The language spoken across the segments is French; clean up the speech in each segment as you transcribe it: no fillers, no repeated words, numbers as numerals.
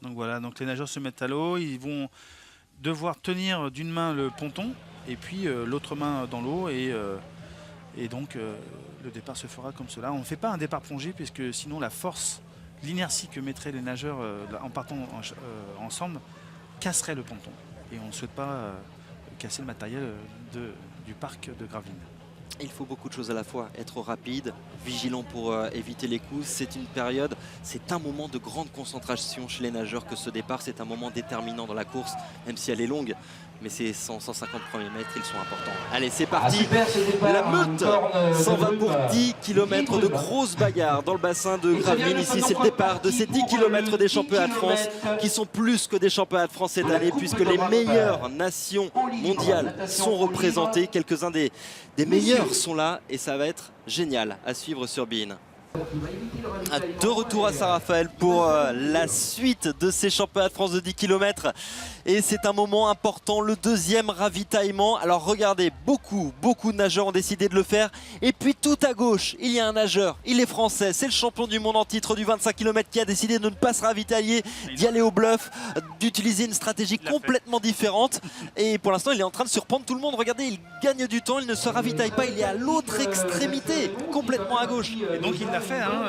Donc voilà, donc les nageurs se mettent à l'eau, ils vont devoir tenir d'une main le ponton et puis l'autre main dans l'eau et donc le départ se fera comme cela. On ne fait pas un départ plongé puisque sinon la force, l'inertie que mettraient les nageurs en partant ensemble casserait le ponton. Et on ne souhaite pas casser le matériel du parc de Gravelines. Il faut beaucoup de choses à la fois, être rapide, vigilant pour éviter les coups. C'est une période, c'est un moment de grande concentration chez les nageurs que ce départ. C'est un moment déterminant dans la course, même si elle est longue. Mais ces 150 premiers mètres, ils sont importants. Allez, c'est parti. La meute s'en va pour 10 km de grosses bagarres dans le bassin de Gravelines. Ici, c'est le départ de ces 10 km des championnats de France qui sont plus que des championnats de France cette année puisque les meilleures nations mondiales sont représentées. Quelques-uns des meilleurs sont là et ça va être génial à suivre sur beIN. De retour à Saint-Raphaël pour la suite de ces championnats de France de 10 km. Et c'est un moment important, le deuxième ravitaillement. Alors regardez, beaucoup de nageurs ont décidé de le faire. Et puis tout à gauche, il y a un nageur, il est français, c'est le champion du monde en titre du 25 km qui a décidé de ne pas se ravitailler, d'y aller au bluff, d'utiliser une stratégie complètement différente. Et pour l'instant, il est en train de surprendre tout le monde. Regardez, il gagne du temps, il ne se ravitaille pas, il est à l'autre extrémité, complètement à gauche. Et donc il l'a fait, hein,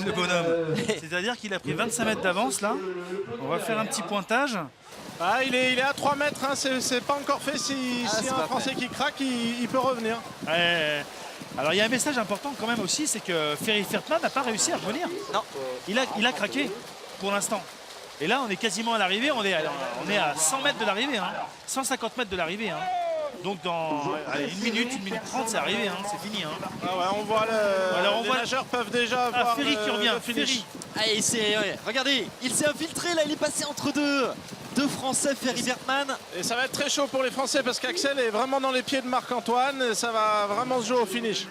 le bonhomme. C'est-à-dire qu'il a pris 25 mètres d'avance là. On va faire un petit pointage. Ah, il est à 3 mètres, hein. C'est pas encore fait. Si un Français qui craque, il peut revenir. Ouais. Alors il y a un message important quand même aussi, c'est que Ferry Vertman n'a pas réussi à revenir. Non, il a craqué pour l'instant. Et là on est quasiment à l'arrivée, on est à 100 mètres de l'arrivée, hein, 150 mètres de l'arrivée. Hein. Donc dans une minute 30, c'est arrivé, hein, c'est fini. Hein. Ah ouais, on voit les nageurs peuvent déjà voir Ferry qui revient, finish. Allez, regardez, il s'est infiltré là, il est passé entre deux Français, Ferry Vertman. Et ça va être très chaud pour les Français parce qu'Axel est vraiment dans les pieds de Marc-Antoine. Ça va vraiment se jouer au finish.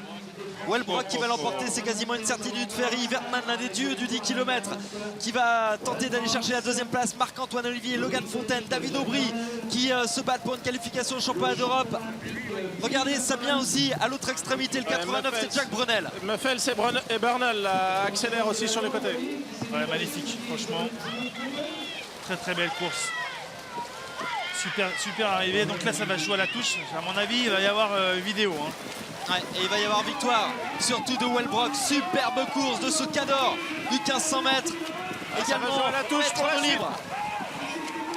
Wellbrock qui va l'emporter, c'est quasiment une certitude. Ferry Vertman, l'un des dieux du 10 km, qui va tenter d'aller chercher la deuxième place. Marc-Antoine Olivier, Logan Fontaine, David Aubry qui se battent pour une qualification au championnat d'Europe. Regardez, ça vient aussi à l'autre extrémité, le 89, c'est Jack Brunel. Meufels et Bernal là, accélèrent aussi sur les côtés. Ouais, magnifique, franchement. Très belle course. Super arrivée. Donc là, ça va jouer à la touche. À mon avis, il va y avoir vidéo. Hein. Ouais, et il va y avoir victoire, surtout de Wellbrock. Superbe course de ce Cador du 1500 mètres. Également, ça va jouer à la touche pour la libre.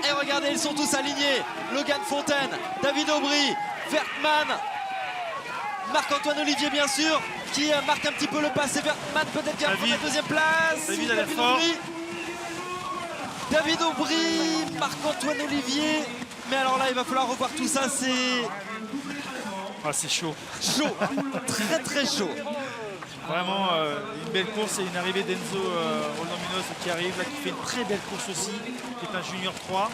Et regardez, ils sont tous alignés. Logan Fontaine, David Aubry, Vertman, Marc-Antoine Olivier bien sûr, qui marque un petit peu le pas. C'est Vertman peut-être qui va prendre la deuxième place. David Aubry, Marc-Antoine Olivier. Mais alors là, il va falloir revoir tout ça. C'est chaud. Chaud, très chaud. Vraiment une belle course et une arrivée d'Enzo Roland Munoz qui arrive là, qui fait une très belle course aussi, qui est un junior 3.